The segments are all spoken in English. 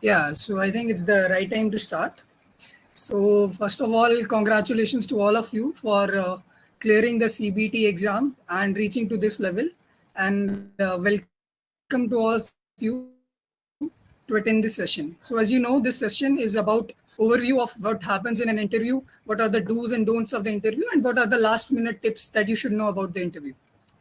Yeah, so I think it's the right time to start. So, first of all, congratulations to all of you for clearing the CBT exam and reaching to this level. And welcome to all of you to attend this session. So, as you know, this session is about overview of what happens in an interview, what are the do's and don'ts of the interview, and what are the last minute tips that you should know about the interview.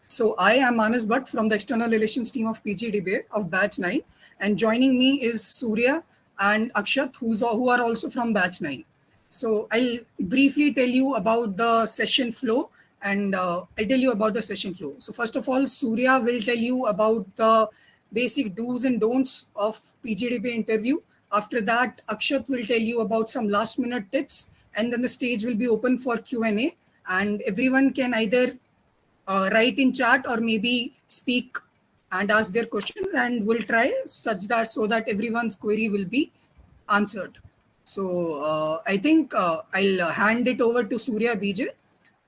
So I am Manas Bhatt from the External Relations team of PGDBA of Batch 9, and joining me is Surya and Akshat, who are also from Batch 9. So I'll briefly tell you about the session flow, and I'll tell you about the session flow. So first of all, Surya will tell you about the basic do's and don'ts of PGDBA interview. After that, Akshat will tell you about some last minute tips, and then the stage will be open for Q&A, and everyone can either write in chat or maybe speak and ask their questions, and we'll try such that so that everyone's query will be answered. So I think I'll hand it over to Surya BJ.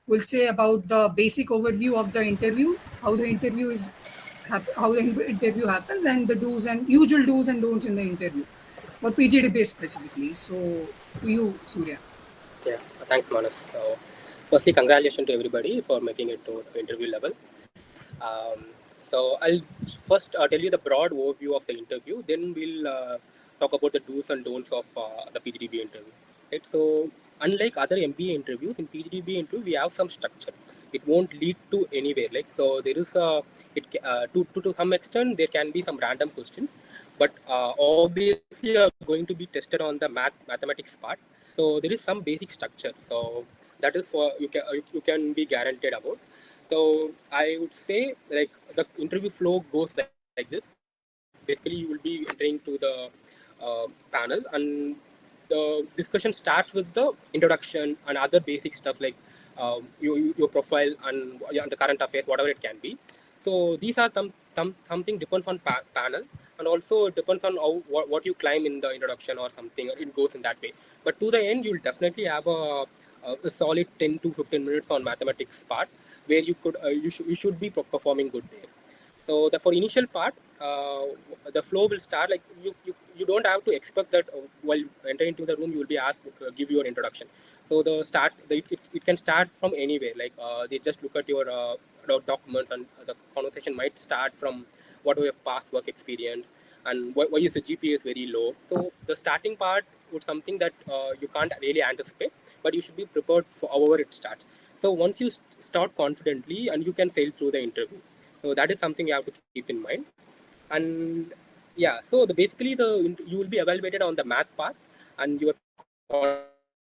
We'll say about the basic overview of the interview, how the interview is how the interview happens, and the do's and usual do's and don'ts in the interview for PGDBA specifically. So to you, Surya. Yeah, thanks, Manas. So, firstly, congratulations to everybody for making it to interview level. So, I'll first tell you the broad overview of the interview. Then we'll talk about the do's and don'ts of the PGDBA interview. Right. So, unlike other MBA interviews, in PGDBA interview we have some structure. It won't lead to anywhere. Like so, there is a to some extent there can be some random questions, but obviously you are going to be tested on the mathematics part. So there is some basic structure. So that is for you can be guaranteed about. So I would say like the interview flow goes like this. Basically, you will be entering to the panel, and the discussion starts with the introduction and other basic stuff like your profile and the current affairs, whatever it can be. So these are something depends on panel, and also it depends on what you climb in the introduction or something. It goes in that way. But to the end, you'll definitely have a solid 10 to 15 minutes on mathematics part where you should be performing good there. So the for initial part, the flow will start like you don't have to expect that while entering into the room you will be asked to give your introduction. So it can start from anywhere. Like they just look at your documents, and the conversation might start from what we have past work experience and why is the GPA is very low. So the starting part would something that you can't really anticipate, but you should be prepared for however it starts. So once you start confidently, and you can sail through the interview. So that is something you have to keep in mind. And yeah, so you will be evaluated on the math part and your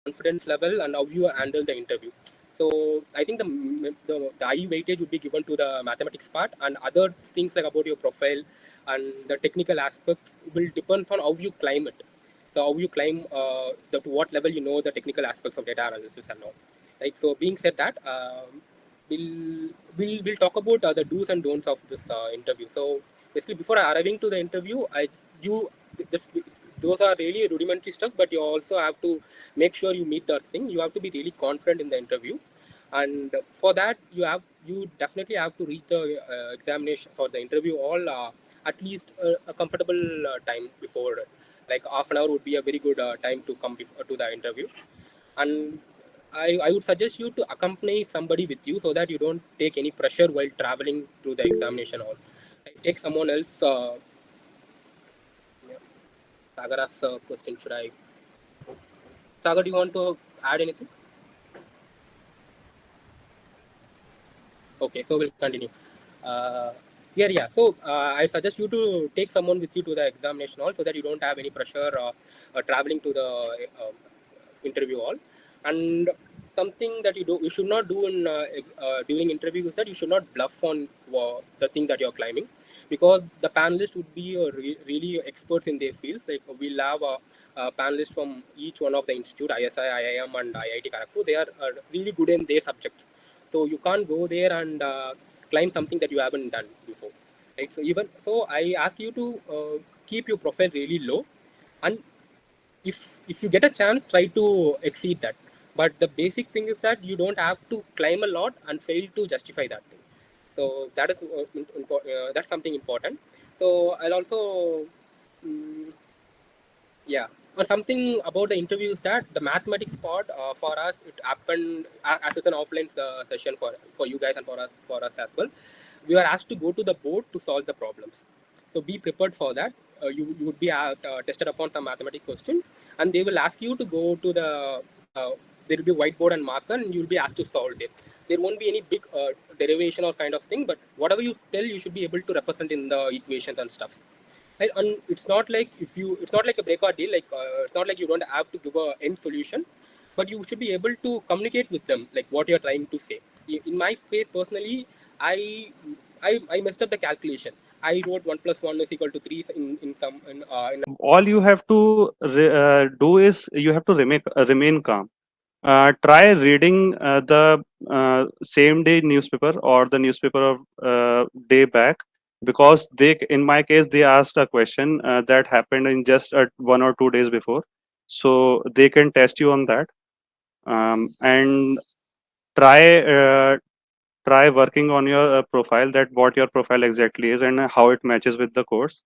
confidence level and how you handle the interview. So I think the high weightage would be given to the mathematics part, and other things like about your profile and the technical aspects will depend on how you climb it. So how you climb to what level you know the technical aspects of data analysis and all. Right. So being said that, we'll talk about the do's and don'ts of this interview. So basically, before arriving to the interview, you this, those are really rudimentary stuff, but you also have to make sure you meet that thing. You have to be really confident in the interview, and for that you definitely have to reach the examination for the interview all at least a comfortable time before. Like half an hour would be a very good time to come to the interview. And I would suggest you to accompany somebody with you so that you don't take any pressure while traveling to the examination hall. Like, take someone else. Yeah. Sagar's question, should I? Sagar, do you want to add anything? Okay, so we'll continue. Uh, yeah. So I suggest you to take someone with you to the examination hall so that you don't have any pressure traveling to the interview hall. And something that you should not do in during interview is that you should not bluff on the thing that you're climbing, because the panelists would be really experts in their fields. Like we'll have a panelist from each one of the institute, ISI, IIM, and IIT Kharagpur. They are really good in their subjects. So you can't go there and climb something that you haven't done before, right? So I ask you to keep your profile really low, and if you get a chance, try to exceed that. But the basic thing is that you don't have to climb a lot and fail to justify that thing. So that is that's something important. So I'll also Yeah, or something about the interview is that the mathematics part for us it happened as it's an offline session for you guys and for us as well. We are asked to go to the board to solve the problems. So be prepared for that. You would be tested upon some mathematics question, and they will ask you to go to the there will be whiteboard and marker, and you will be asked to solve it. There won't be any big derivation or kind of thing, but whatever you tell, you should be able to represent in the equations and stuff. Right? And it's not like it's not like a break or deal. Like it's not like you don't have to give a end solution, but you should be able to communicate with them, like what you're trying to say. In my case, personally, I messed up the calculation. I wrote 1 + 1 = 3 in some in All you have to do is you have to remain calm. Try reading the same day newspaper or the newspaper of day back, because they, in my case, they asked a question that happened in just 1 or 2 days before, so they can test you on that. And try try working on your profile, that what your profile exactly is and how it matches with the course.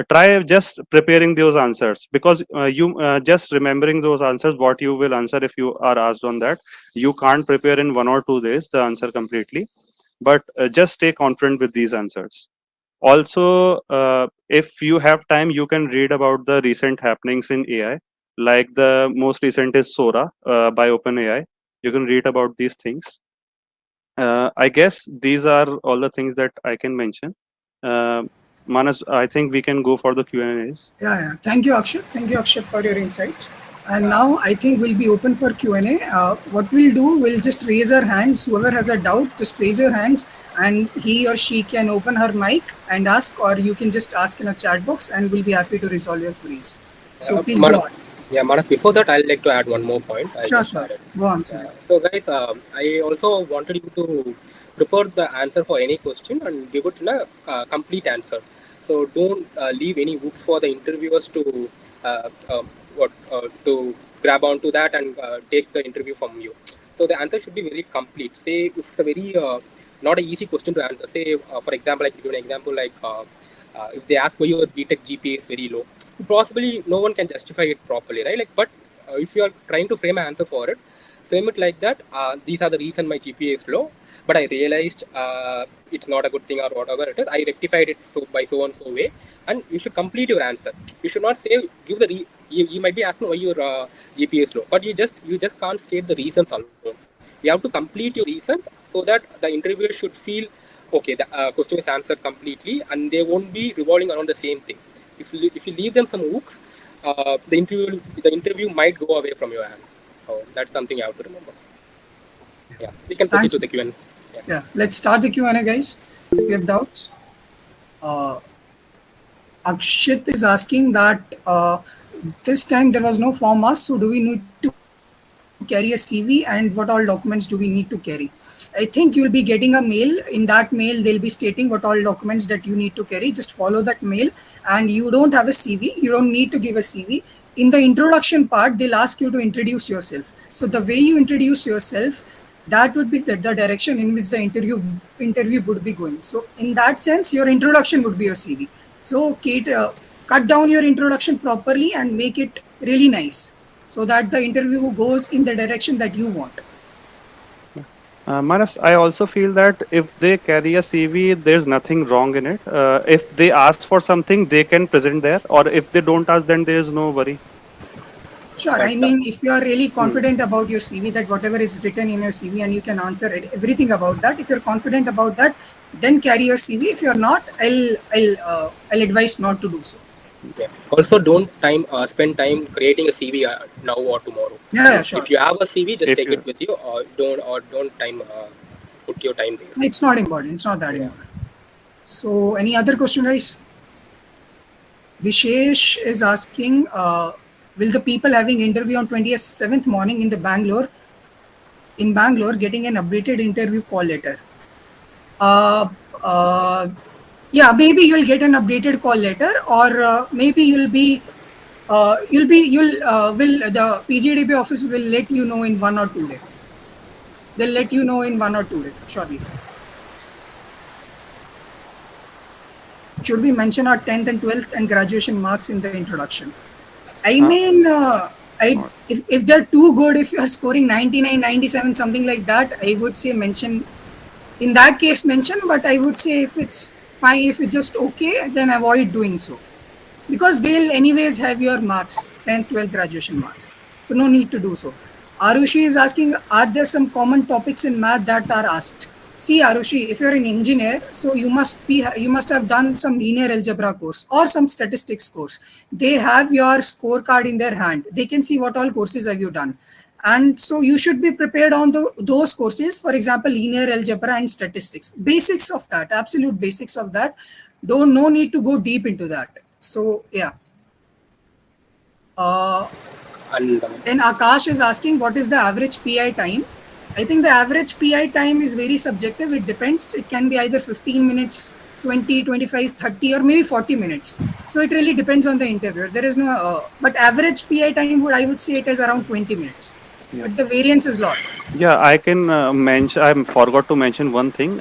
Try just preparing those answers, because you just remembering those answers, what you will answer if you are asked on that, you can't prepare in 1 or 2 days the answer completely. But just stay confident with these answers. Also, if you have time, you can read about the recent happenings in AI. Like the most recent is Sora by OpenAI. You can read about these things. I guess these are all the things that I can mention. uh, Manas, I think we can go for the Q&As. Yeah, yeah. Thank you, Akshat. Thank you, Akshat, for your insights. And now I think we'll be open for Q&A. What we'll do, we'll just raise our hands. Whoever has a doubt, just raise your hands, and he or she can open her mic and ask, or you can just ask in a chat box, and we'll be happy to resolve your queries. So please go Manas, on. yeah, Manas, before that, I'd like to add one more point. I Sure, just sure. added. Go on, Yeah. Surya. So, guys, I also wanted you to prepare the answer for any question and give it in a complete answer. So, don't leave any hooks for the interviewers to to grab onto that and take the interview from you. So, the answer should be very complete. Say, if it's a very not an easy question to answer. Say, for example, like give an example like. If they ask why your BTech GPA is very low, possibly no one can justify it properly, right? Like, but if you are trying to frame an answer for it, frame it like that. These are the reason my GPA is low, but I realized it's not a good thing or whatever it is. I rectified it by so and so way, and you should complete your answer. You should not say give the you might be asking why your GPA is low, but you just can't state the reasons alone. You have to complete your reason so that the interviewer should feel okay, the question is answered completely, and they won't be revolving around the same thing. If you leave them some hooks, the interview might go away from your hand. So that's something you have to remember. Yeah, we can proceed Thanks. to the Q&A. Yeah. Yeah, let's start the Q&A, guys. If you have doubts. Uh, Akshit is asking that this time there was no form asked, so do we need to carry a CV and what all documents do we need to carry? I think you'll be getting a mail. In that mail, they'll be stating what all documents that you need to carry. Just follow that mail, and you don't have a CV. You don't need to give a CV. In the introduction part, they'll ask you to introduce yourself. So the way you introduce yourself, that would be the direction in which the interview would be going. So in that sense, your introduction would be your CV. So Kate, cut down your introduction properly and make it really nice, so that the interview goes in the direction that you want. Manas, I also feel that if they carry a CV, there's nothing wrong in it. If they ask for something, they can present there, or if they don't ask, then there's no worry. Sure. I But mean, if you are really Hmm. confident about your CV, that whatever is written in your CV and you can answer everything about that, if you're confident about that, then carry your CV. If you're not, I'll advise not to do so. yeah. Also, don't spend time creating a CV now or tomorrow. Yeah, yeah, If sure. you have a CV, just If take it you, with you, or don't time put your time there. It's not important. It's not that Yeah. important. So, any other question, guys? Vishesh is asking, will the people having interview on 27th morning in Bangalore getting an updated interview call letter? Uh, uh, yeah, maybe you'll get an updated call letter, or maybe will the PGDB office will let you know in 1 or 2 days. They'll let you know in 1 or 2 days, surely. Should we mention our 10th and 12th and graduation marks in the introduction? I Uh, mean, I not. if they're too good, if you're scoring 99, 97, something like that, I would say mention. In that case, mention. But I would say if it's fine, if it's just okay, then avoid doing so. Because they'll anyways have your marks, 10th, 12th graduation marks. So no need to do so. Arushi is asking, are there some common topics in math that are asked? See, Arushi, if you're an engineer, so you must have done some linear algebra course or some statistics course. They have your scorecard in their hand. They can see what all courses have you done. And so you should be prepared on those courses, for example, linear algebra and statistics. Basics of that, absolute basics of that. Don't no need to go deep into that. So yeah. Uh, And then Akash is asking what is the average PI time. I think the average PI time is very subjective. It depends. It can be either 15 minutes, 20, 25, 30, or maybe 40 minutes. So it really depends on the interviewer. There is no, but average PI time would I would say it is around 20 minutes. Yeah. But the variance is lot. Yeah, I can mention. I forgot to mention one thing.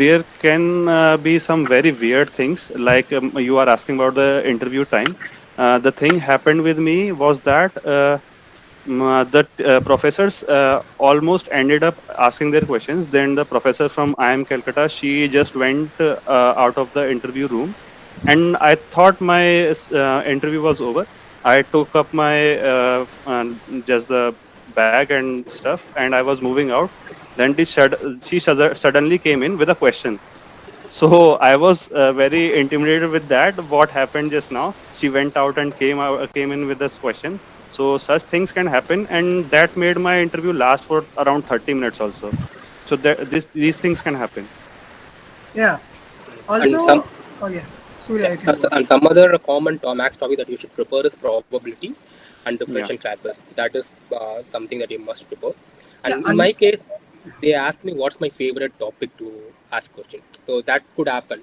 There can be some very weird things. Like you are asking about the interview time. The thing happened with me was that the professors almost ended up asking their questions. Then the professor from IIM Calcutta, she just went out of the interview room, and I thought my interview was over. I took up my just the bag and stuff, and I was moving out. Then she suddenly came in with a question. So I was very intimidated with that. What happened just now? She went out and came in with this question. So such things can happen, and that made my interview last for around 30 minutes also. So these things can happen. Yeah. and some Also, oh yeah. Surya, you can go ahead. and some other common max topic that you should prepare is probability and Yeah. differential calculus. That is something that you must prepare. Yeah. And in my case, they asked me what's my favorite topic to ask question. So that could happen.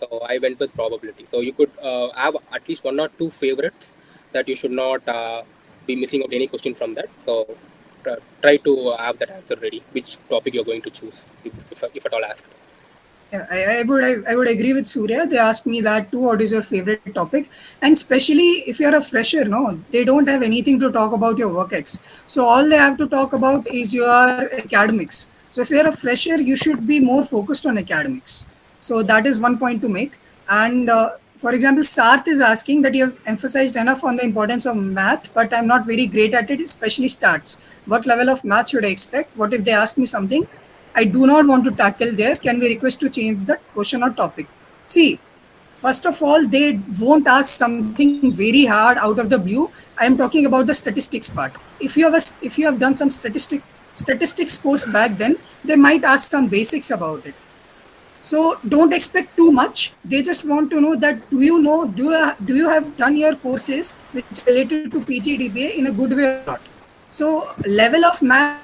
So I went with probability. So you could have at least one or two favorites that you should not be missing out any question from that. So try to have that answer ready. Which topic you're going to choose, if at all asked. Yeah, I would agree with Surya. They asked me that too. What is your favorite topic? And especially if you're a fresher, no, they don't have anything to talk about your work ex. So all they have to talk about is your academics. So if you're a fresher, you should be more focused on academics. So that is one point to make. And for example, Sarth is asking that you have emphasized enough on the importance of math, but I'm not very great at it, especially stats. What level of math should I expect? What if they ask me something I do not want to tackle there? Can we request to change the question or topic? See, first of all, they won't ask something very hard out of the blue. I am talking about the statistics part. If you have done some statistics course back then, they might ask some basics about it. So don't expect too much. They just want to know that do you have done your courses which are related to PGDBA in a good way or not. So level of math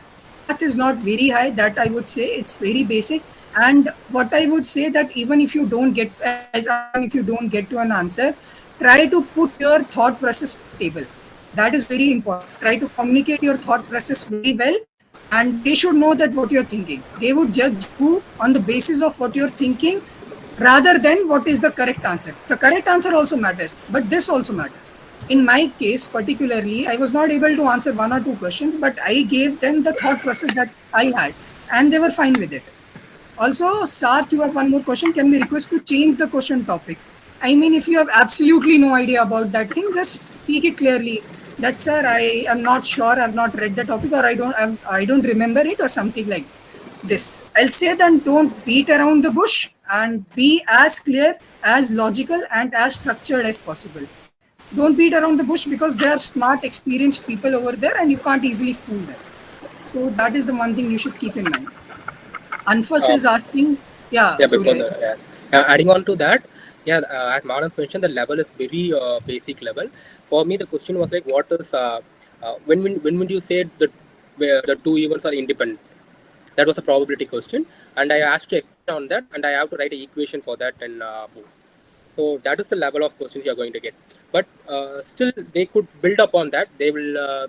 is not very high. That I would say it's very basic. And what I would say that even if you don't get, as I asked, even if you don't get to an answer, try to put your thought process on the table. That is very important. Try to communicate your thought process very well, and they should know that what you're thinking. They would judge you on the basis of what you're thinking rather than what is the correct answer. The correct answer also matters, but this also matters. In my case, particularly, I was not able to answer one or two questions, but I gave them the thought process that I had, and they were fine with it. Also, Sarth, you have one more question. Can we request to change the question topic? I mean, if you have absolutely no idea about that thing, just speak it clearly. That, sir, I am not sure. I've not read the topic, or I don't remember it, or something like this. I'll say then don't beat around the bush and be as clear, as logical, and as structured as possible. Don't beat around the bush because they are smart, experienced people over there, and you can't easily fool them. So that is the one thing you should keep in mind. Anfas Uh, is asking, yeah, yeah, before Surya. adding on to that, yeah, as Manas mentioned, the level is very basic level. For me, the question was like, what is when would you say that where the two events are independent? That was a probability question, and I asked to expand on that, and I have to write an equation for that in book. So that is the level of questions you are going to get. But still, they could build upon that. They will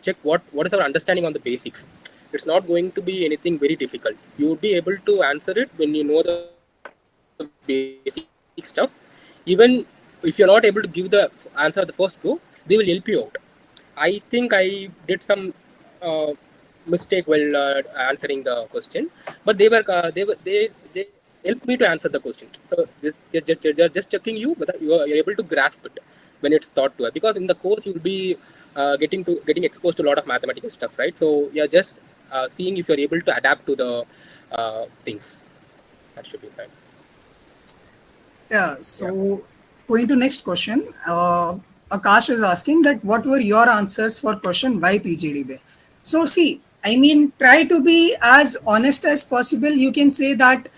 check what is our understanding on the basics. It's not going to be anything very difficult. You would be able to answer it when you know the basic stuff. Even if you're not able to give the answer at the first go, they will help you out. I think I did some uh, mistake while answering the question, but they helped me to answer the question. So they're just checking you whether you're able to grasp it when it's taught to us. Because in the course you'll be getting exposed to a lot of mathematical stuff, right? So you're just seeing if you're able to adapt to the things. That should be fine. Yeah. Yeah. So going to next question, Akash is asking that what were your answers for question by PGDB? So see, I mean, try to be as honest as possible. You can say that.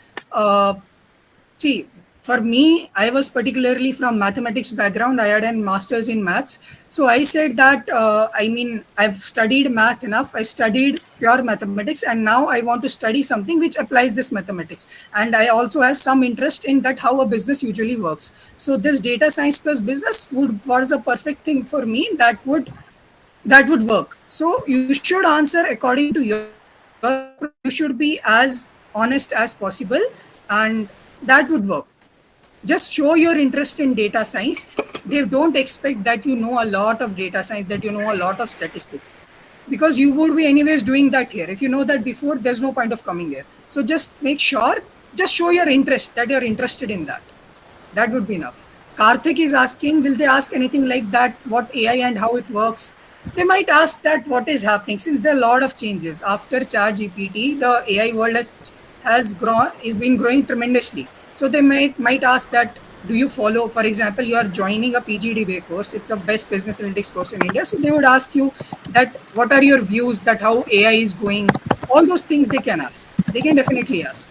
See, for me, I was particularly from mathematics background. I had a master's in maths. So I said that, I mean, I've studied math enough. I've studied pure mathematics, and now I want to study something which applies this mathematics. And I also have some interest in that how a business usually works. So this data science plus business would was a perfect thing for me that would work. So you should answer according to your approach. You should be as honest as possible, and that would work. Just show your interest in data science. They don't expect that you know a lot of data science, that you know a lot of statistics, because you would be anyways doing that here. If you know that before, there's no point of coming here. So just make sure, just show your interest, that you're interested in that. That would be enough. Karthik is asking, will they ask anything like that, what AI and how it works? They might ask that what is happening, since there are a lot of changes after ChatGPT. The AI world has grown, is been growing tremendously. So they might ask that, do you follow, for example, you are joining a PGDBA course, it's a best business analytics course in India. So they would ask you that what are your views, that how AI is going, all those things they can ask. They can definitely ask.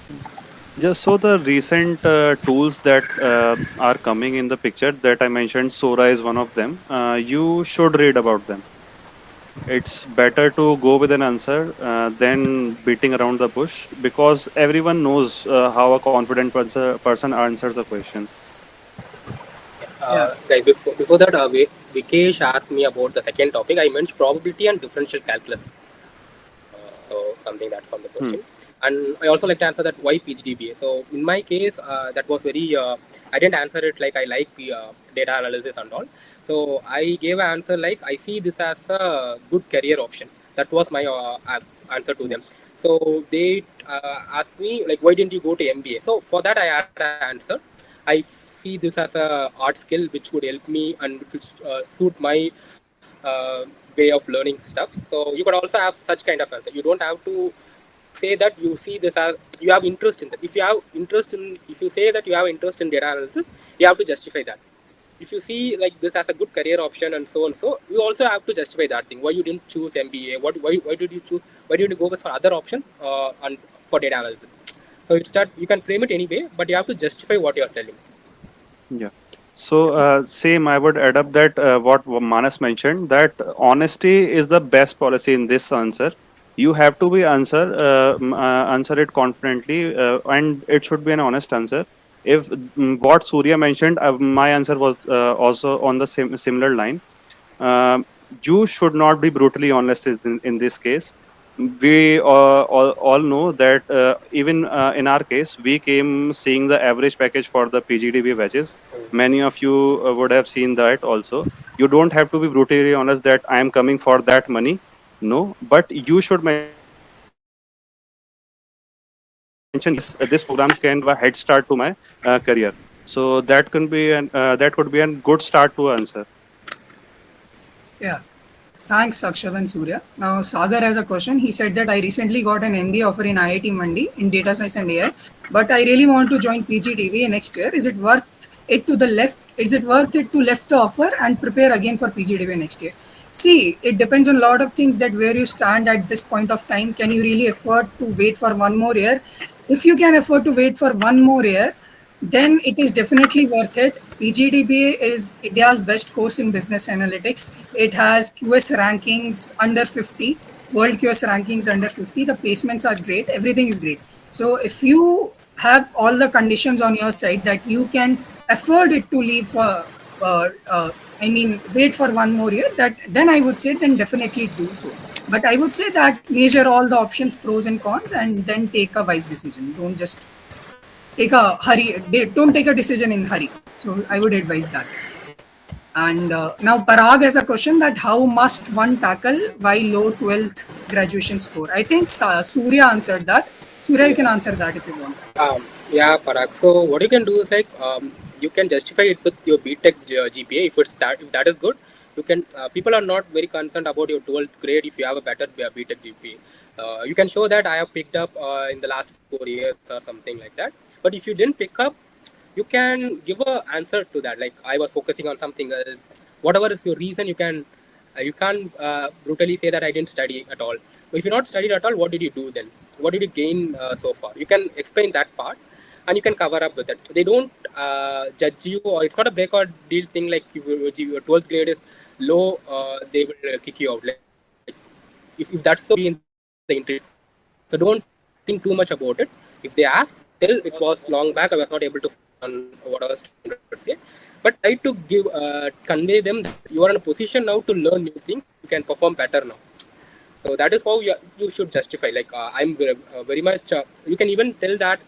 Just so the recent tools that are coming in the picture that I mentioned, Sora is one of them. You should read about them. It's better to go with an answer than beating around the bush, because everyone knows how a confident person answers a question. Yeah. Guys, before that, Vikesh asked me about the second topic. I mentioned probability and differential calculus. Something that's from the Hmm. question. And I also like to answer that why PGDBA. So in my case, that was very. I didn't answer it like I like data analysis and all. So I gave an answer like I see this as a good career option. That was my answer to them. Yes. So they asked me like, why didn't you go to MBA? So for that I had an answer. I see this as a art skill which would help me and which would suit my way of learning stuff. So you could also have such kind of answer. You don't have to say that you see this as you have interest in that. If you say that you have interest in data analysis, you have to justify that. If you see like this as a good career option and so, you also have to justify that thing. Why you didn't choose MBA? Why did you choose? Why did you go with for other options and for data analysis? So it's that you can frame it anyway, but you have to justify what you are telling. Yeah. So, same, I would add up that what Manas mentioned, that honesty is the best policy in this answer. You have to be answer it confidently, and it should be an honest answer. If what Surya mentioned, my answer was also on the similar line. Um, you should not be brutally honest in this case. We all know that even in our case, we came seeing the average package for the PGDB batches. Many of you would have seen that also. You don't have to be brutally honest that I am coming for that money. No, but you should mention yes. This program can give a head start to my career. So that could be that could be a good start to answer. Yeah. Thanks, Akshat and Surya. Now, Sagar has a question. He said that I recently got an MBA offer in IIT Mandi in data science and AI, but I really want to join PGDBA next year. Is it worth it to the left? Is it worth it to left the offer and prepare again for PGDBA next year? See, it depends on a lot of things, that where you stand at this point of time. Can you really afford to wait for one more year? If you can afford to wait for one more year, then it is definitely worth it. PGDBA is India's best course in business analytics. It has QS rankings under 50, world QS rankings under 50. The placements are great. Everything is great. So if you have all the conditions on your side that you can afford it to leave for, I mean, wait for one more year, that then I would say then definitely do so. But I would say that measure all the options, pros and cons, and then take a wise decision. Don't just take a hurry. Don't take a decision in hurry. So I would advise that. And now Parag has a question that how must one tackle by low 12th graduation score? I think Surya answered that. Surya, you can answer that if you want. Yeah, Parag. So what you can do is like you can justify it with your BTech GPA if that is good. You can people are not very concerned about your 12th grade if you have a better BTech GPA. You can show that I have picked up in the last 4 years or something like that. But if you didn't pick up, you can give a answer to that. Like I was focusing on something else. Whatever is your reason, you can't brutally say that I didn't study at all. If you not studied at all, what did you do then? What did you gain so far? You can explain that part, and you can cover up with it. They don't judge you, or it's not a break or deal thing. Like if your 12th grade is low, they will kick you out. Like if that's so, you will be in the interview. So don't think too much about it. If they ask, tell it was long back. I was not able to focus on what I was trying to say. But try to convey them that you are in a position now to learn new things. You can perform better now. So that is how you should justify. Like I'm very much. You can even tell that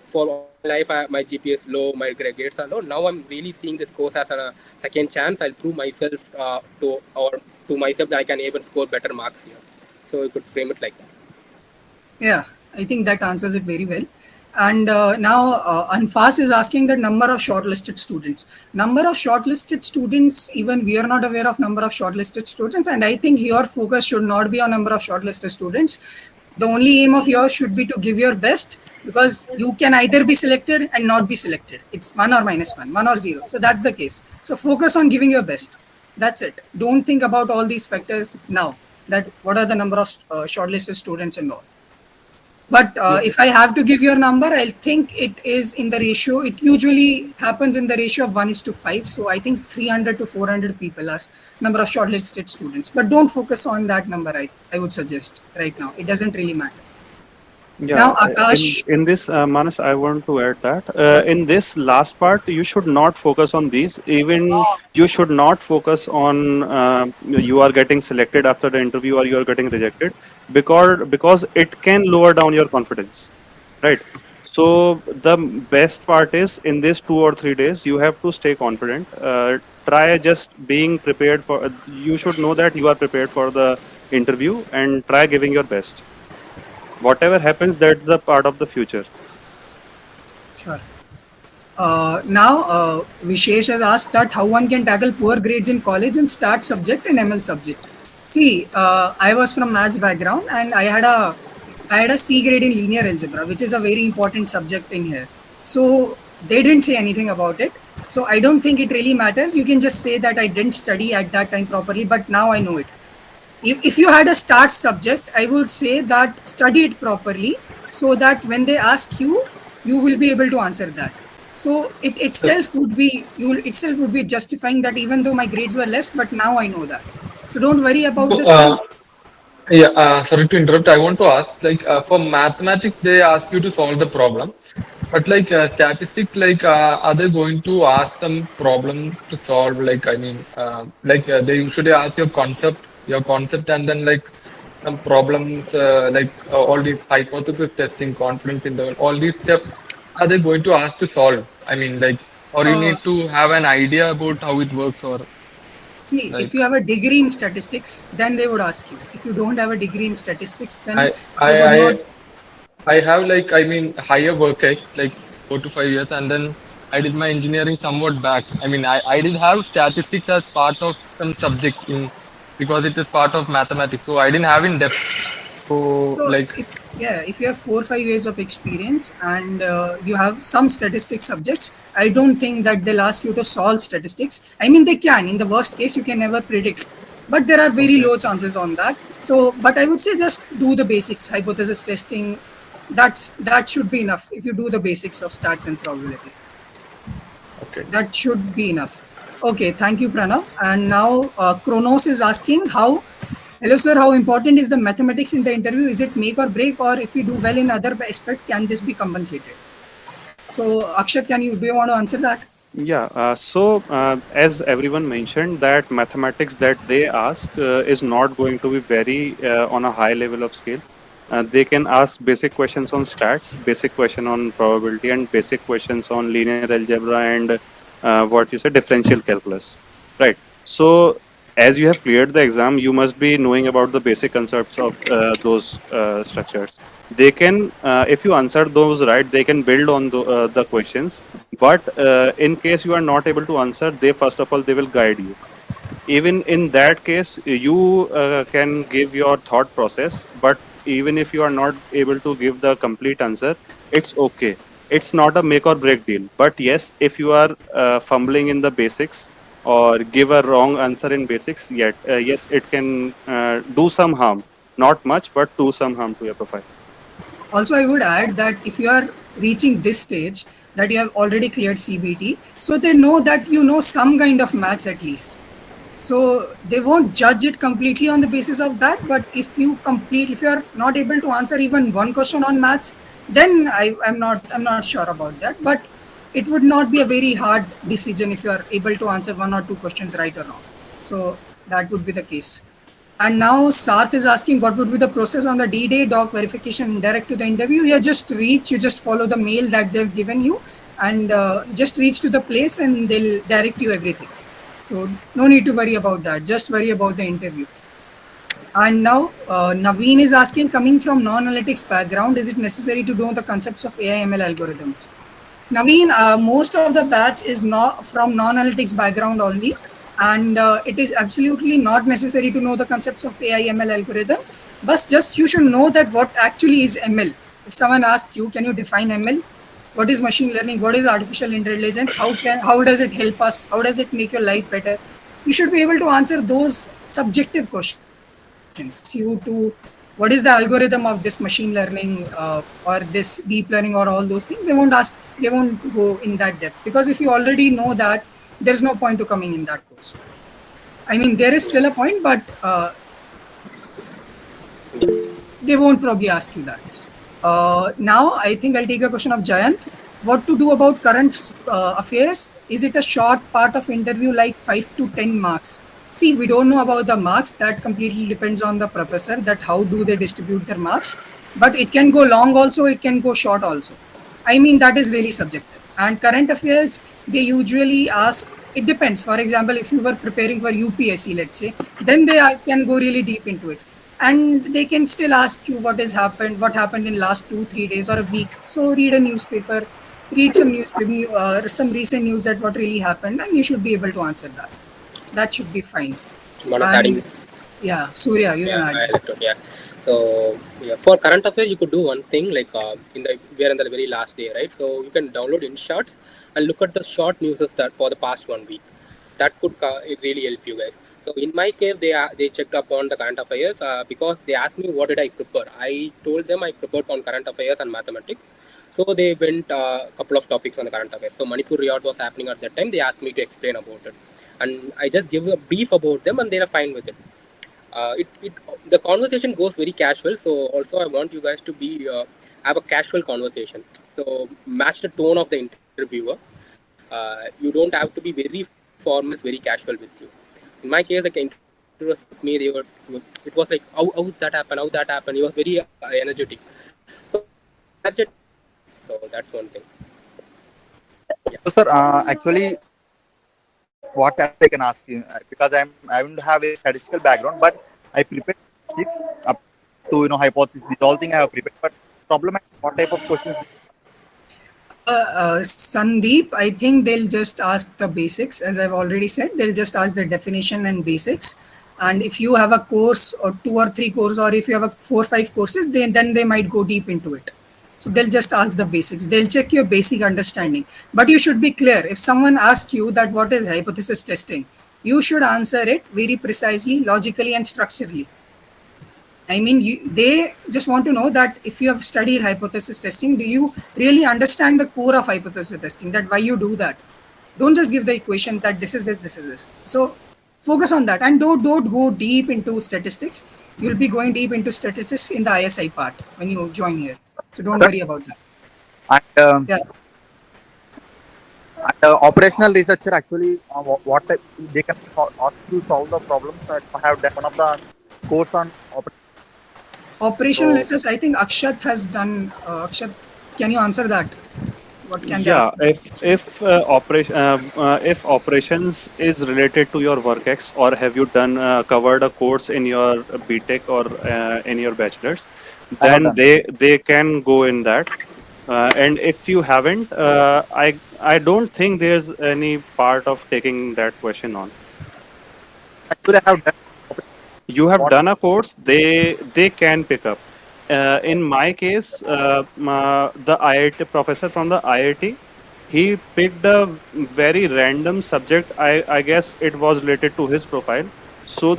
for all my life, my GPA is low, my grades are low. Now I'm really seeing this course as a second chance. I'll prove myself to myself that I can even score better marks here. So you could frame it like that. Yeah, I think that answers it very well. And now Anfas is asking that number of shortlisted students. Number of shortlisted students, even we are not aware of number of shortlisted students. And I think your focus should not be on number of shortlisted students. The only aim of yours should be to give your best, because you can either be selected and not be selected. It's 1 or -1, 1 or 0. So that's the case. So focus on giving your best. That's it. Don't think about all these factors now. That what are the number of shortlisted students and all. But if I have to give your number, I think it is in the ratio. It usually happens in the ratio of 1:5. So I think 300 to 400 people are number of shortlisted students. But don't focus on that number. I would suggest right now. It doesn't really matter. Yeah, Now, Akash. in this, Manas, I want to add that in this last part, you should not focus on these. Even you should not focus on you are getting selected after the interview or you are getting rejected, because it can lower down your confidence, right? So the best part is in these 2 or 3 days, you have to stay confident. Try just being prepared for. You should know that you are prepared for the interview and try giving your best. Whatever happens, that's the part of the future. Sure. Now, Vishesh has asked that how one can tackle poor grades in college and start subject and ML subject. See, I was from maths background and I had a C grade in linear algebra, which is a very important subject in here. So they didn't say anything about it. So I don't think it really matters. You can just say that I didn't study at that time properly, but now I know it. If you had a start subject, I would say that study it properly so that when they ask you, you will be able to answer that. So it itself would be justifying that even though my grades were less, but now I know that. So don't worry about So, the things. yeah, sorry to interrupt. I want to ask, like, for mathematics, they ask you to solve the problem, but like statistics, like, are they going to ask some problem to solve? Like, I mean, they usually ask your concept, and then like some problems, all these hypothesis testing, confidence interval, all these steps. Are they going to ask to solve? I mean, like, or you Uh, need to have an idea about how it works, or See, if like. you have a degree in statistics, then they would ask you. If you don't have a degree in statistics, then I they would not. I I have like, I mean, higher work ethic, like 4 to 5 years, and then I did my engineering somewhat back. I mean, I did have statistics as part of some subject in, because it is part of mathematics. So I didn't have in depth. So So like, if you have 4 or 5 years of experience and you have some statistics subjects, I don't think that they'll ask you to solve statistics. I mean, they can. In the worst case, you can never predict, but there are very okay, low chances on that. So, but I would say just do the basics, hypothesis testing. That should be enough if you do the basics of stats and probability. okay. That should be enough. Okay, thank you, Pranav. And now Kronos is asking how. Hello, sir. How important is the mathematics in the interview? Is it make or break, or if we do well in other aspect, can this be compensated? So, Akshat, do you want to answer that? Yeah. As everyone mentioned, that mathematics that they ask is not going to be very on a high level of scale. They can ask basic questions on stats, basic question on probability, and basic questions on linear algebra and what you say, differential calculus, right? So as you have cleared the exam, you must be knowing about the basic concepts of those structures. They can, if you answer those right, they can build on the questions. But in case you are not able to answer, they first of all they will guide you. Even in that case, you can give your thought process, but even if you are not able to give the complete answer, it's okay. It's not a make or break deal. But yes, if you are fumbling in the basics or give a wrong answer in basics, yet yes, it can do some harm. Not much, but do some harm to your profile. Also, I would add that if you are reaching this stage, that you have already cleared CBT, so they know that you know some kind of maths at least. So they won't judge it completely on the basis of that. But if you are not able to answer even one question on maths, then I'm not sure about that. But it would not be a very hard decision if you are able to answer one or two questions right or wrong. So that would be the case. And now Sarth is asking what would be the process on the D-Day doc verification direct to the interview. You just follow the mail that they've given you and just reach to the place and they'll direct you everything. So no need to worry about that. Just worry about the interview. And now Naveen is asking, coming from non-analytics background, is it necessary to know the concepts of AI/ML algorithms? Naveen, most of the batch is not from non-analytics background only, and it is absolutely not necessary to know the concepts of AI/ML algorithm. But just you should know that what actually is ML. If someone asks you, can you define ML? What is machine learning? What is artificial intelligence? How does it help us? How does it make your life better? You should be able to answer those subjective questions. You to what is the algorithm of this machine learning or this deep learning or all those things. They won't go in that depth, because if you already know that, there's no point to coming in that course. I mean, there is still a point, but they won't probably ask you that. Now, I think I'll take a question of Jayant. What to do about current affairs? Is it a short part of interview like 5 to 10 marks? See, we don't know about the marks. That completely depends on the professor, that how do they distribute their marks. But it can go long also, it can go short also. I mean, that is really subjective. And current affairs, they usually ask, it depends. For example, if you were preparing for UPSC, let's say, then they can go really deep into it. And they can still ask you what happened in last 2 3 days or a week. So read a newspaper, read some newspaper, some recent news that what really happened, and you should be able to answer that. That should be fine. And yeah, Surya, you can add. Yeah. So yeah, for current affairs, you could do one thing like we are in the very last day, right? So you can download InShots and look at the short news that for the past 1 week. That could it really help you guys. So in my case, they checked up on the current affairs because they asked me what did I prepare. I told them I prepared on current affairs and mathematics. So they went a couple of topics on the current affairs. So Manipur riot was happening at that time. They asked me to explain about it, and I just give a brief about them, and they are fine with it. The conversation goes very casual. So also I want you guys to be have a casual conversation. So match the tone of the interviewer. You don't have to be very formal, very casual with you. In my case, the interviewers with me, it was like, how that happened, how that happened. He was very energetic. So match it. So that's one thing. Yeah. So sir, actually, what I can ask you, because I don't have a statistical background, but I prepared statistics up to hypothesis. These all things I have prepared. But problem, what type of questions? Sandeep, I think they'll just ask the basics. As I've already said, they'll just ask the definition and basics. And if you have a course or 2 or 3 courses, or if you have a 4 or 5 courses, then they might go deep into it. So they'll just ask the basics. They'll check your basic understanding. But you should be clear. If someone asks you that what is hypothesis testing, you should answer it very precisely, logically, and structurally. I mean, they just want to know that if you have studied hypothesis testing, do you really understand the core of hypothesis testing, that why you do that? Don't just give the equation that this is this, this is this. So focus on that, and don't go deep into statistics. You'll be going deep into statistics in the ISI part when you join here. So don't worry about that. And, yeah. And operational researcher, actually, what they can ask you to solve the problems. I have done one of the course on operational research. I think Akshat has done. Akshat, can you answer that? What can they Yeah, ask? if operations is related to your work ex, or have you done covered a course in your BTech or in your bachelor's, I have then done. they can go in that. And if you haven't, I don't think there's any part of taking that question on. Actually, I have done. You have What? done a course, they can pick up. In my case, the IIT professor from the IIT, he picked a very random subject. I guess it was related to his profile. So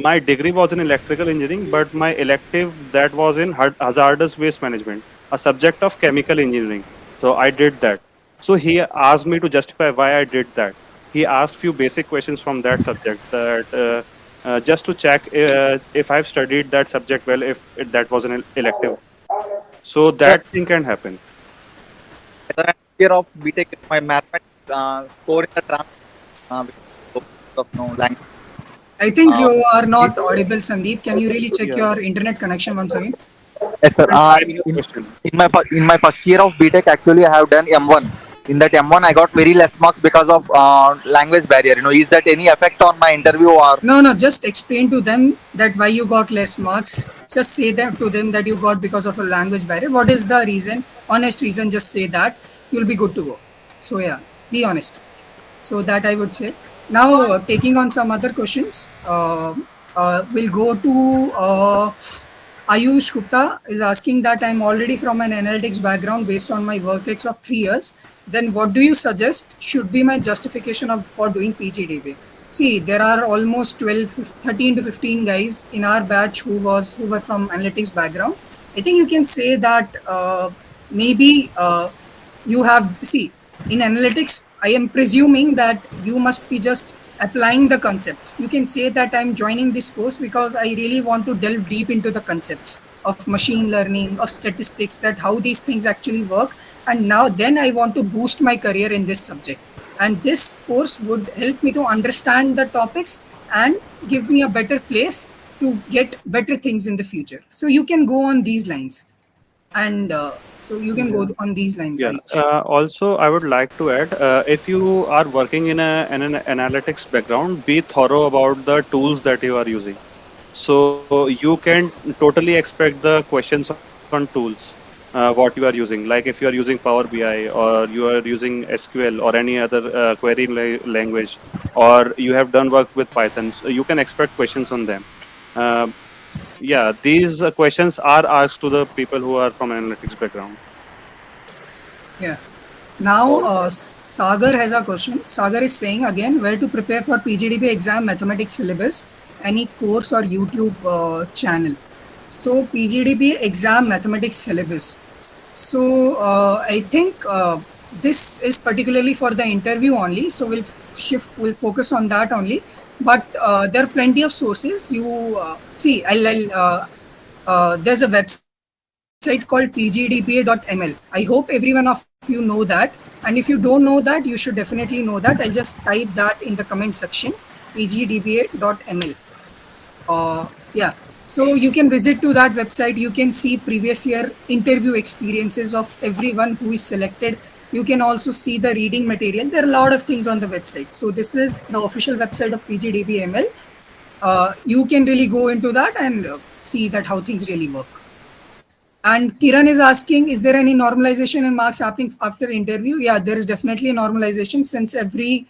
my degree was in electrical engineering, but my elective that was in hazardous waste management, a subject of chemical engineering. So I did that. So he asked me to justify why I did that. He asked few basic questions from that subject, that just to check if I've studied that subject well, if that was an elective. So Sir, that thing can happen. as I'm year of BTech, my mathematics score in the because of no language. I think Uh, you are He, not audible, Sandeep. Can you really check yeah, your internet connection once again? yes, sir. and type your question. In my first year of BTech, actually, I have done M1. In that M1, I got very less marks because of language barrier. Is that any effect on my interview or? No, no, just explain to them that why you got less marks. Just say that to them that you got because of a language barrier. What is the reason? Honest reason, just say that. You'll be good to go. So, yeah, be honest. So, that I would say. Now, taking on some other questions, we'll go to Ayush Gupta is asking that I'm already from an analytics background based on my work ex of 3 years. Then what do you suggest should be my justification for doing PGDBA? See, there are almost 12, 13 to 15 guys in our batch who were from analytics background. I think you can say that maybe you have see in analytics. I am presuming that you must be just applying the concepts. You can say that I'm joining this course because I really want to delve deep into the concepts of machine learning, of statistics, that how these things actually work. And now then I want to boost my career in this subject. And this course would help me to understand the topics and give me a better place to get better things in the future. So you can go on these lines. And so you can go Yeah. on these lines, Yeah. Ayush. Also, I would like to add, if you are working in an analytics background, be thorough about the tools that you are using. So you can totally expect the questions on tools, what you are using. Like if you are using Power BI, or you are using SQL or any other query language, or you have done work with Python, so you can expect questions on them. Uh, yeah, these questions are asked to the people who are from analytics background. Yeah. Now, Sagar has a question. Sagar is saying again where to prepare for PGDB exam mathematics syllabus, any course or YouTube channel. So, PGDB exam mathematics syllabus. So, I think this is particularly for the interview only. So, we'll focus on that only. But there are plenty of sources. You see, there's a website called pgdba.ml. I hope every one of you know that. And if you don't know that, you should definitely know that. I'll just type that in the comment section, pgdba.ml. Yeah. So you can visit to that website. You can see previous year interview experiences of everyone who is selected. You can also see the reading material. There are a lot of things on the website. So this is the official website of PGDBML. You can really go into that and see that how things really work. And Kiran is asking, is there any normalization in marks happening after interview? Yeah, there is definitely a normalization since every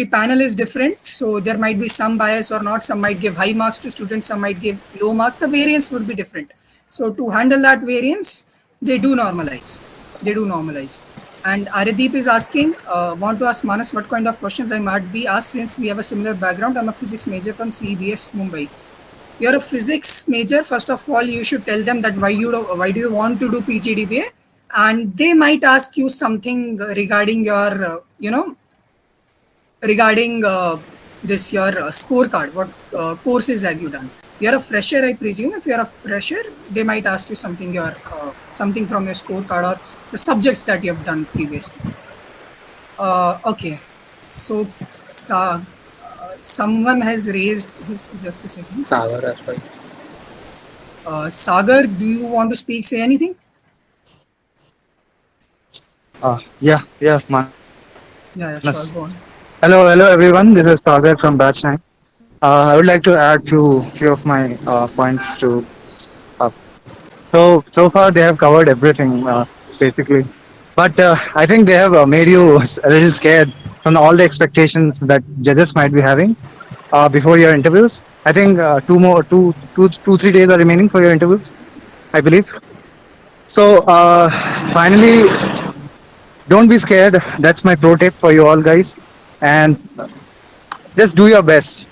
panel is different. So there might be some bias or not. Some might give high marks to students, some might give low marks. The variance would be different. So to handle that variance, they do normalize. They do normalize. And Aradeep is asking, want to ask Manas what kind of questions I might be asked since we have a similar background. I'm a physics major from CBS Mumbai. You're a physics major. First of all, you should tell them that why do you want to do PGDBA, and they might ask you something regarding your regarding this your scorecard. What courses have you done? You're a fresher, I presume. If you're a fresher, they might ask you something from your scorecard or the subjects that you have done previously. Okay, so someone has raised his. Just a second. Sagar, that's right. Sagar, do you want to speak? Say anything? Manas. Yeah, yeah, sure. Go on. Hello, everyone. This is Sagar from Batch 9. I would like to add few of my points to. Uh, so far they have covered everything basically, but I think they have made you a little scared from all the expectations that judges might be having before your interviews. I think 3 days are remaining for your interviews, I believe. So finally, don't be scared. That's my pro tip for you all guys, and just do your best.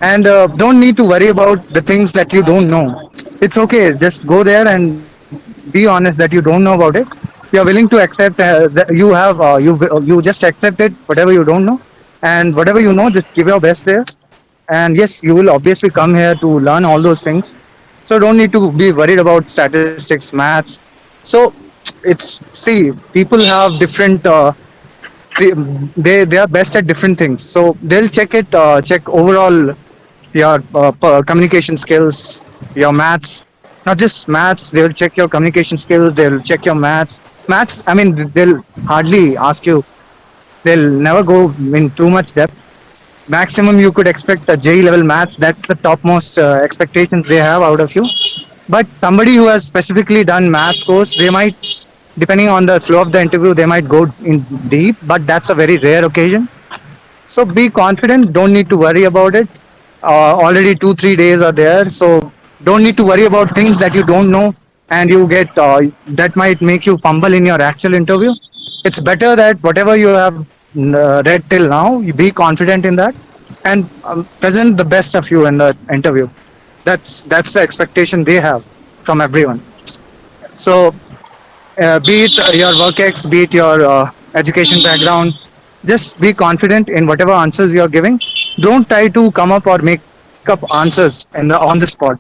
And don't need to worry about the things that you don't know. It's okay. Just go there and be honest that you don't know about it. You're willing to accept that you just accept it whatever you don't know, and whatever you know, just give your best there. And yes, you will obviously come here to learn all those things. So don't need to be worried about statistics, maths. So it's see, people have different they they are best at different things, so they'll check overall your communication skills, your maths, not just maths. They will check your communication skills, they'll check your maths. I mean, they'll hardly ask you, they'll never go in too much depth. Maximum you could expect a JE level maths. That's the topmost expectations they have out of you. But somebody who has specifically done maths course, they might, depending on the flow of the interview, they might go in deep. But that's a very rare occasion. So be confident. Don't need to worry about it. Already 2 3 days are there, so don't need to worry about things that you don't know, and you get that might make you fumble in your actual interview. It's better that whatever you have read till now, you be confident in that, and present the best of you in the interview. That's the expectation they have from everyone. So be it your work ex, be it your education background, just be confident in whatever answers you're giving. Don't try to come up or make up answers on the spot.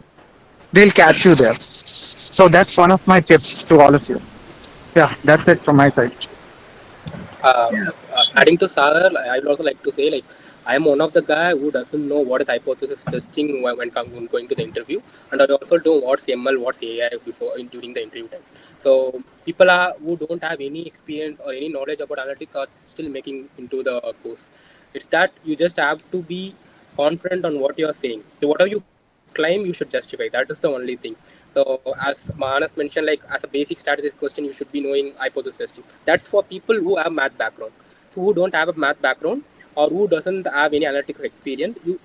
They'll catch you there. So that's one of my tips to all of you. Yeah, that's it from my side. Adding to Sagar, I would also like to say, like, I am one of the guy who doesn't know what is hypothesis testing when going to the interview, and I also know what's ML, what's AI during the interview time. So people who don't have any experience or any knowledge about analytics are still making into the course. It's that you just have to be confident on what you are saying. So whatever you claim, you should justify. That is the only thing. So as Manas mentioned, like as a basic statistics question, you should be knowing hypothesis testing. That's for people who have math background. So who don't have a math background or who doesn't have any analytics experience, you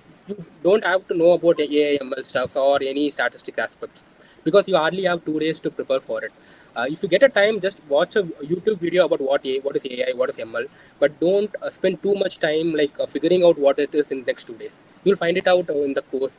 don't have to know about the AIML stuff or any statistic aspects because you hardly have 2 days to prepare for it. If you get a time, just watch a YouTube video about what is AI, what is ML, but don't spend too much time like figuring out what it is in the next 2 days. You'll find it out in the course,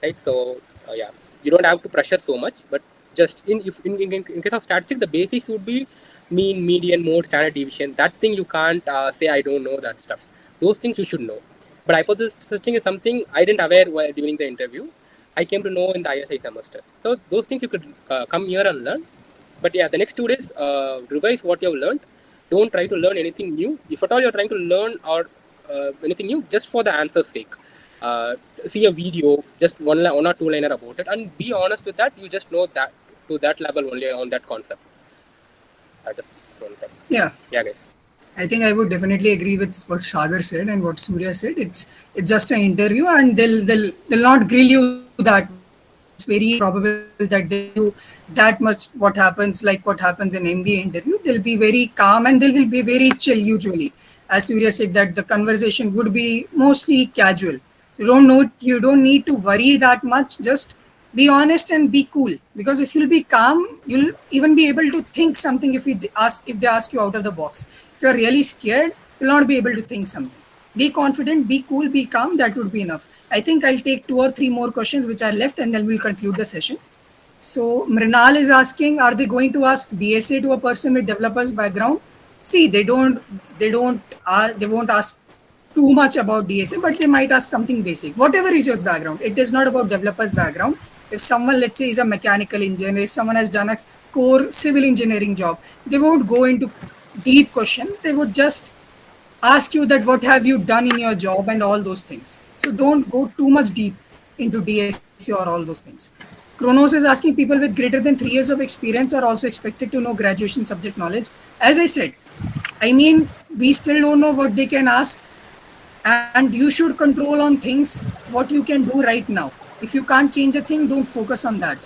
right? So yeah, you don't have to pressure so much, but just in case of statistics, the basics would be mean, median, mode, standard deviation. That thing you can't say I don't know that stuff. Those things you should know. But hypothesis testing is something I didn't aware during the interview. I came to know in the ISI semester. So those things you could come here and learn. But yeah, the next 2 days, revise what you have learned. Don't try to learn anything new. If at all you're trying to learn or anything new, just for the answer's sake. Uh, See a video, just one or two liner about it, and be honest with that. You just know that to that level only on that concept. That is one thing. Yeah. Yeah, guys. I think I would definitely agree with what Sagar said and what Surya said. It's just an interview, and they'll not grill you that much. It's very probable that they do that much. What happens in MBA interview, they'll be very calm and they will be very chill usually. As Surya said, that the conversation would be mostly casual. You don't need to worry that much. Just be honest and be cool, because if you'll be calm, you'll even be able to think something. If they ask you out of the box, if you're really scared, you'll not be able to think something. Be confident, be cool, be calm. That would be enough. I think I'll take 2 or 3 more questions which are left, and then we'll conclude the session. So Mrinal is asking, are they going to ask DSA to a person with developers background? See, they won't ask too much about DSA, but they might ask something basic. Whatever is your background, it is not about developers background. If someone, let's say, is a mechanical engineer, if someone has done a core civil engineering job, they won't go into deep questions. They would just ask you that what have you done in your job and all those things. So don't go too much deep into DSA or all those things. Kronos is asking, people with greater than 3 years of experience are also expected to know graduation subject knowledge. As I said, I mean, we still don't know what they can ask, and you should control on things what you can do right now. If you can't change a thing, don't focus on that,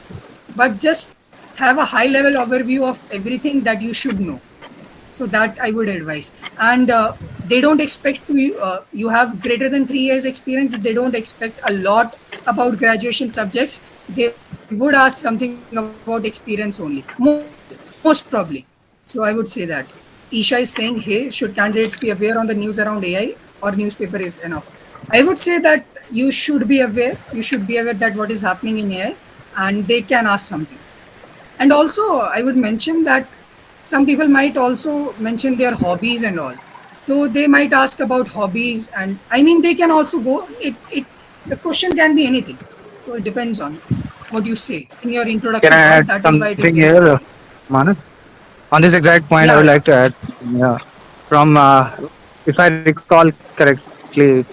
but just have a high level overview of everything that you should know. So that I would advise. And they don't expect you have greater than 3 years experience. They don't expect a lot about graduation subjects. They would ask something about experience only, most probably. So I would say that Isha is saying, hey, should candidates be aware on the news around AI or newspaper is enough? I would say that you should be aware. You should be aware that what is happening in AI, and they can ask something. And also, I would mention that some people might also mention their hobbies and all. So they might ask about hobbies, and I mean, they can also go. The question can be anything. So it depends on what you say in your Can introduction I part. add That is why it is something very here, important. Manas? On this exact point, I Yeah, would yeah. like to add, yeah, from, if I recall correctly,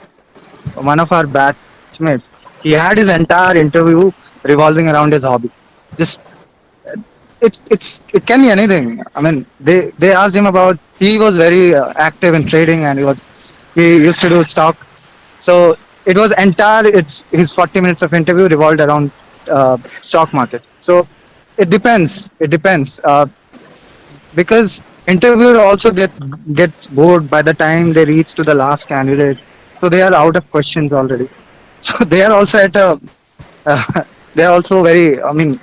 one of our batchmates, he had his entire interview revolving around his hobby. Just it can be anything. I mean, they asked him about. He was very active in trading, and he used to do stock. So it was entire. It's his 40 minutes of interview revolved around stock market. So it depends. It depends. Because interviewer also gets bored by the time they reach to the last candidate, so they are out of questions already. So they are also at a they are also very, I mean,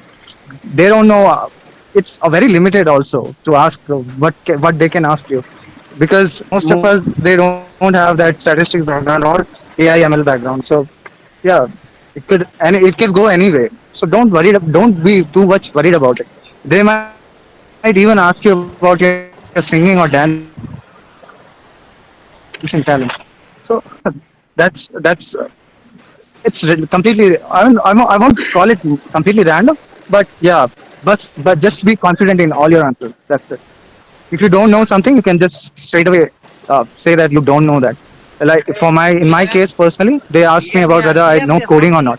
they don't know, it's a very limited also to ask what they can ask you, because most of us, they don't have that statistics background or AI ML background. So yeah, it could go anyway. So don't worry, don't be too much worried about it. They might even ask you about your singing or dancing talent. So that's it's completely, I won't call it completely random, but yeah, but just be confident in all your answers. That's it. If you don't know something, you can just straight away say that you don't know that. Like for my in my case personally, they asked me about whether I know coding or not.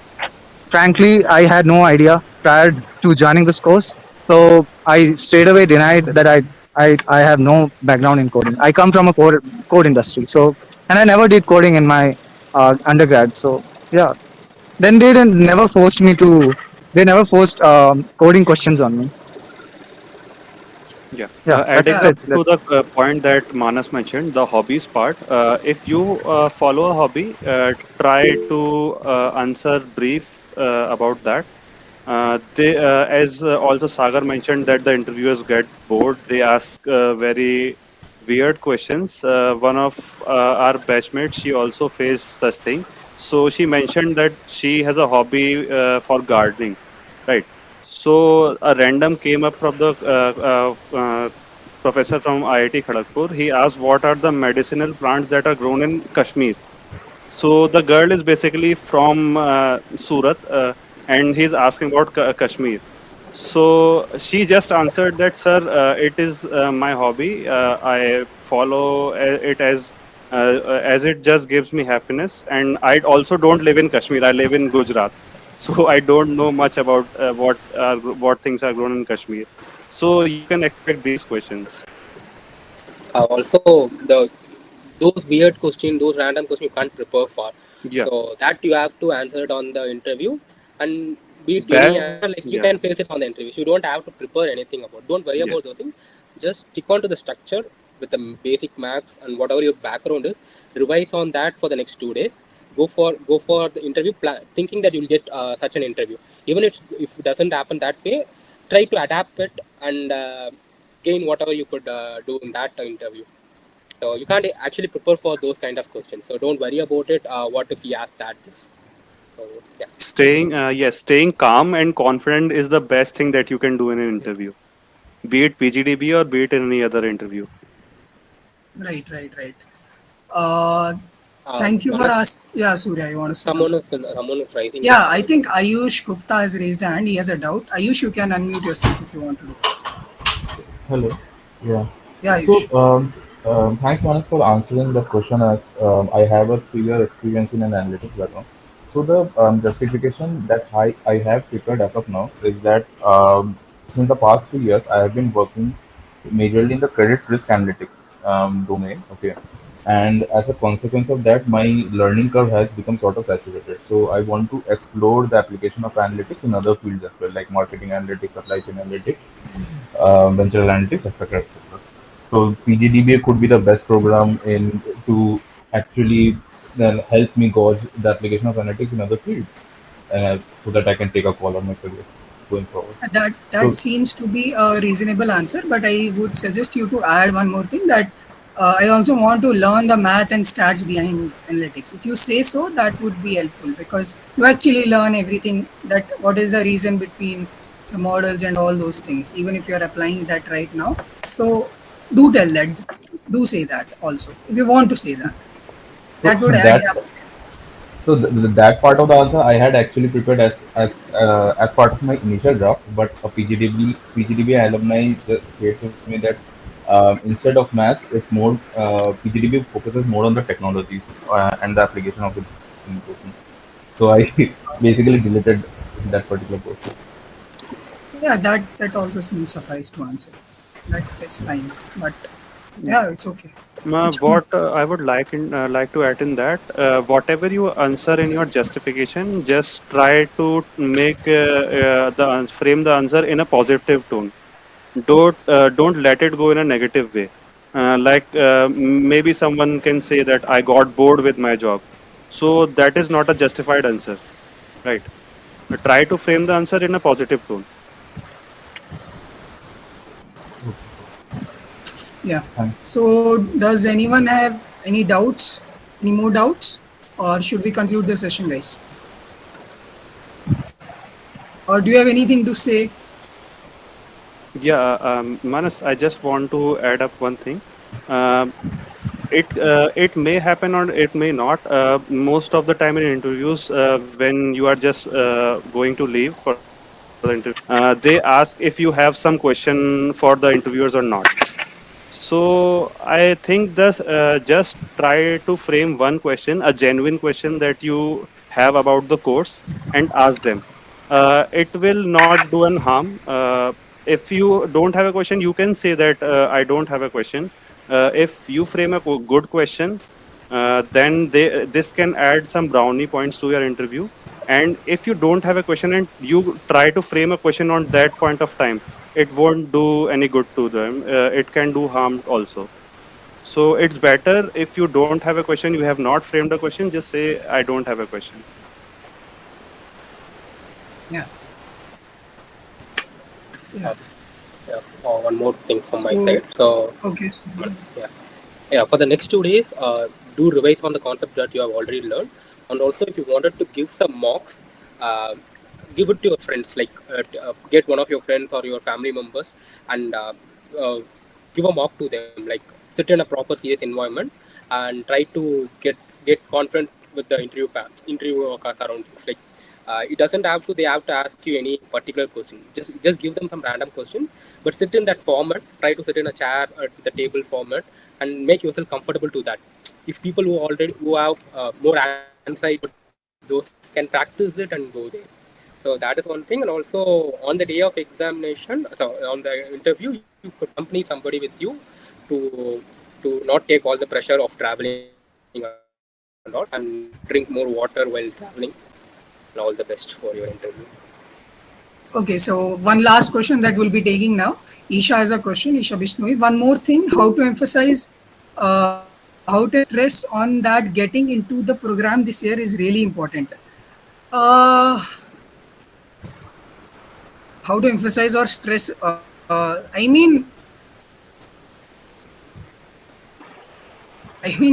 Frankly, I had no idea prior to joining this course, so I straight away denied that I have no background in coding. I come from a code industry, so, and I never did coding in my undergrad. So yeah, then they didn't never forced me to. They never forced coding questions on me. Yeah, Yeah, that's adding Yeah. up it. to the point that Manas mentioned, the hobbies part. If you follow a hobby, try to answer brief about that. They, as also Sagar mentioned, that the interviewers get bored. They ask very weird questions. One of our batchmates, she also faced such thing. So she mentioned that she has a hobby for gardening, right? So a random came up from the professor from IIT Kharagpur. He asked, "What are the medicinal plants that are grown in Kashmir?" So the girl is basically from Surat, and he's asking about Kashmir. So she just answered that, "Sir, it is my hobby. I follow it as it just gives me happiness, and I also don't live in Kashmir. I live in Gujarat, so I don't know much about what things are grown in Kashmir." So you can expect these questions. Also, those weird questions, those random questions you can't prepare for. Yeah, So that you have to answer it on the interview, and be it any that answer, like you yeah, can face it on the interview. So you don't have to prepare anything about. Don't worry yes, about those things. Just stick on to the structure with the basic maths and whatever your background is. Revise on that for the next 2 days. Go for the interview, thinking that you'll get such an interview. Even if it doesn't happen that way, try to adapt it and gain whatever you could do in that interview. So you can't actually prepare for those kind of questions. So don't worry about it. What if he asked that this? So yeah. staying calm and confident is the best thing that you can do in an interview, be it PGDB or be it in any other interview. Right, right, right. Uh, Thank you for Manas, asking. Yeah, Surya, you want to say something? someone is raising their Yeah, I hand. think Ayush Gupta has raised a hand. He has a doubt. Ayush, you can unmute yourself if you want to do. Hello. Yeah. Yeah, So, Ayush. thanks, Manas, for answering the question. As I have a 3-year experience in an analytics background. So, the justification that I have prepared as of now is that since the past 3 years, I have been working majorly in the credit risk analytics domain. Okay, and as a consequence of that, my learning curve has become sort of saturated. So I want to explore the application of analytics in other fields as well, like marketing analytics, supply chain analytics, venture analytics, etc., etc. So PGDBA could be the best program in to actually then help me gauge the application of analytics in other fields, so that I can take a call on my career going forward. That So seems to be a reasonable answer, but I would suggest you to add one more thing that I also want to learn the math and stats behind analytics. If you say so, that would be helpful because you actually learn everything that what is the reason between the models and all those things, even if you're applying that right now. So do tell that, do say that also if you want to say that. so That would add that depth. So that part of the answer I had actually prepared as part of my initial draft, but a PGDB alumni just said to me that instead of maths, it's more PGDB focuses more on the technologies and the application of its improvements. So I basically deleted that particular portion. Yeah, that also seems suffice to answer. That is fine, but yeah, it's okay. It's good. What I would like to add in that, whatever you answer in your justification, just try to make frame the answer in a positive tone. Don't let it go in a negative way. Maybe someone can say that I got bored with my job, so that is not a justified answer, right? Try to frame the answer in a positive tone. Yeah. Thanks. So, does anyone have any doubts? Any more doubts? Or should we conclude the session, guys? Or do you have anything to say? Yeah, Manas, I just want to add up one thing. Um it may happen or it may not. Most of the time in interviews, when you are just going to leave for the interview, they ask if you have some question for the interviewers or not. So I think this just try to frame one question, a genuine question that you have about the course, and ask them. It will not do an harm. If you don't have a question, you can say that I don't have a question. If you frame a good question, then this can add some brownie points to your interview. And if you don't have a question and you try to frame a question on that point of time, it won't do any good to them. It can do harm also. So it's better if you don't have a question, you have not framed a question, just say, I don't have a question. Yeah. Uh, Yeah. yeah. One more thing from my So, side. So okay. So, yeah, yeah. For the next 2 days, do revise on the concept that you have already learned, and also if you wanted to give some mocks, uh, give it to your friends. Like get one of your friends or your family members and uh, give a mock to them. Like sit in a proper serious environment and try to get confident with the interview surroundings. Like it doesn't have to. They have to ask you any particular question. Just give them some random question, but sit in that format. Try to sit in a chair at the table format and make yourself comfortable to that. If people who have more anxiety towards those can practice it and go there. So that is one thing. And also on the day of examination, so on the interview, you could accompany somebody with you to not take all the pressure of traveling and all, and drink more water while traveling. And all the best for your interview. okay. So, one last question that we'll be taking now. Isha has a question. Isha Bishnoi. One more thing, how to emphasize, how to emphasize stress on that getting into the program this year is really important. Uh, how to emphasize or stress? I mean,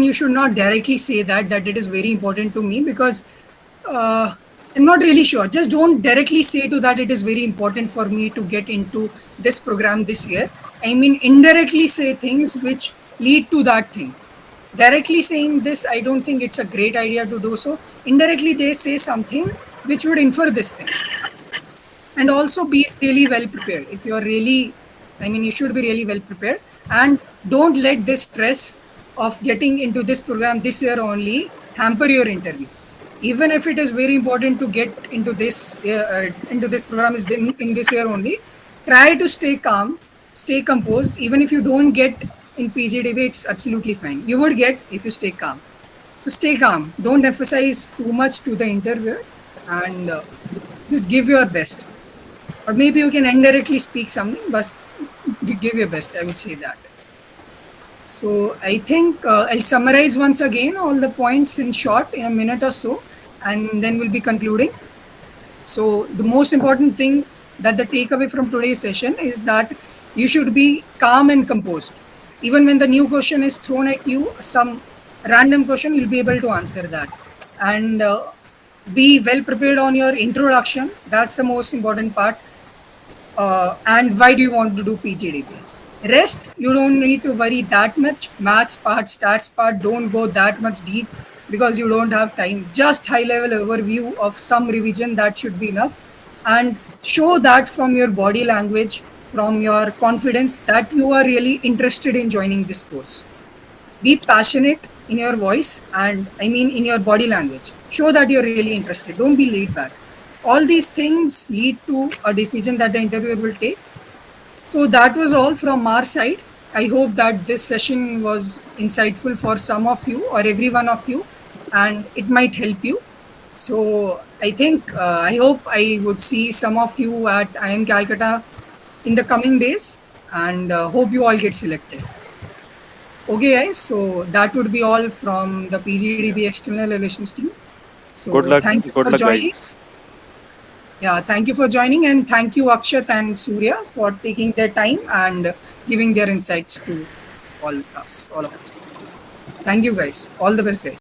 you should not directly say that it is very important to me because uh, I'm not really sure. Just don't directly say to that it is very important for me to get into this program this year. I mean, indirectly say things which lead to that thing. Directly saying this, I don't think it's a great idea to do so. Indirectly, they say something which would infer this thing, and also be really well prepared. If you're really, I mean, you should be really well prepared, and don't let this stress of getting into this program this year only hamper your interview. Even if it is very important to get into this program in this year only, try to stay calm, stay composed. Even if you don't get in PGDB, it's absolutely fine. You would get if you stay calm. So stay calm. Don't emphasize too much to the interviewer, and just give your best. Or maybe you can indirectly speak something, but give your best. I would say that. So I think I'll summarize once again all the points in short in a minute or so, and then we'll be concluding. So the most important thing that the takeaway from today's session is that you should be calm and composed. Even when the new question is thrown at you, some random question, you'll be able to answer that. And be well prepared on your introduction. That's the most important part. And why do you want to do PGDB? Rest, you don't need to worry that much. Maths part, stats part, don't go that much deep because you don't have time. Just high level overview of some revision, that should be enough. And show that from your body language, from your confidence, that you are really interested in joining this course. Be passionate in your voice, and I mean in your body language. Show that you're really interested. Don't be laid back. All these things lead to a decision that the interviewer will take. So that was all from our side. I hope that this session was insightful for some of you or every one of you, and it might help you. So I think, I hope I would see some of you at IIM Calcutta in the coming days, and hope you all get selected. Okay, guys. So that would be all from the PGDB External Relations team. So Good luck. thank you Good for luck, joining. guys. Yeah, thank you for joining, and thank you Akshat and Surya for taking their time and giving their insights to all of us. Thank you guys. All the best, guys.